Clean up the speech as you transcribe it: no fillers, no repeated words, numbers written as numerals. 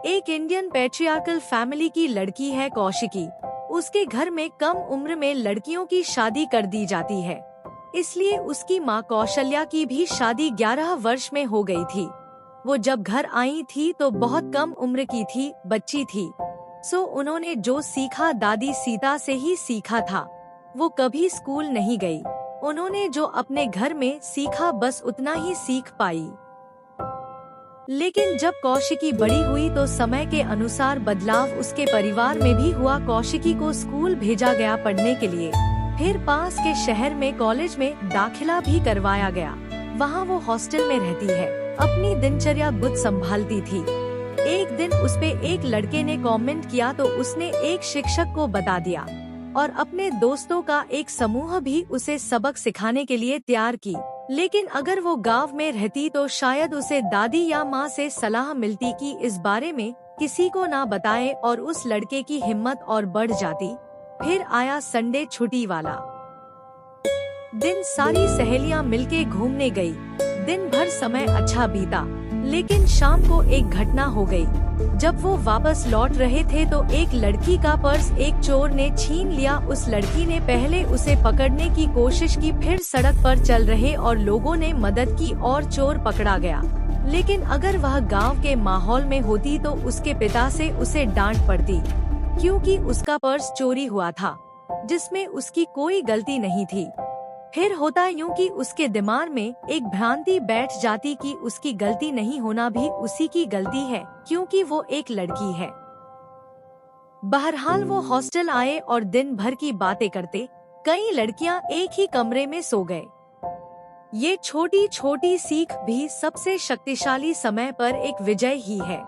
एक Indian patriarchal family की लड़की है कौशिकी। उसके घर में कम उम्र में लड़कियों की शादी कर दी जाती है, इसलिए उसकी माँ कौशल्या की भी शादी 11 वर्ष में हो गई थी। वो जब घर आई थी तो बहुत कम उम्र की थी, बच्ची थी। सो उन्होंने जो सीखा दादी सीता से ही सीखा था। वो कभी स्कूल नहीं गई। उन्होंने जो अपने घर में सीखा बस उतना ही सीख पाई। लेकिन जब कौशिकी बड़ी हुई तो समय के अनुसार बदलाव उसके परिवार में भी हुआ। कौशिकी को स्कूल भेजा गया पढ़ने के लिए, फिर पास के शहर में कॉलेज में दाखिला भी करवाया गया। वहाँ वो हॉस्टल में रहती है, अपनी दिनचर्या खुद संभालती थी। एक दिन उसपे एक लड़के ने कमेंट किया तो उसने एक शिक्षक को बता दिया और अपने दोस्तों का एक समूह भी उसे सबक सिखाने के लिए तैयार की। लेकिन अगर वो गांव में रहती तो शायद उसे दादी या माँ से सलाह मिलती कि इस बारे में किसी को ना बताए, और उस लड़के की हिम्मत और बढ़ जाती। फिर आया संडे, छुट्टी वाला दिन। सारी सहेलियां मिलके घूमने गई। दिन भर समय अच्छा बीता, लेकिन शाम को एक घटना हो गई। जब वो वापस लौट रहे थे तो एक लड़की का पर्स एक चोर ने छीन लिया। उस लड़की ने पहले उसे पकड़ने की कोशिश की, फिर सड़क पर चल रहे और लोगों ने मदद की और चोर पकड़ा गया। लेकिन अगर वह गांव के माहौल में होती तो उसके पिता से उसे डांट पड़ती, क्योंकि उसका पर्स चोरी हुआ था जिसमें उसकी कोई गलती नहीं थी। फिर होता यूं कि उसके दिमाग में एक भ्रांति बैठ जाती कि उसकी गलती नहीं होना भी उसी की गलती है, क्योंकि वो एक लड़की है। बहरहाल वो हॉस्टल आए और दिन भर की बातें करते। कई लड़कियां एक ही कमरे में सो गए। ये छोटी छोटी सीख भी सबसे शक्तिशाली समय पर एक विजय ही है।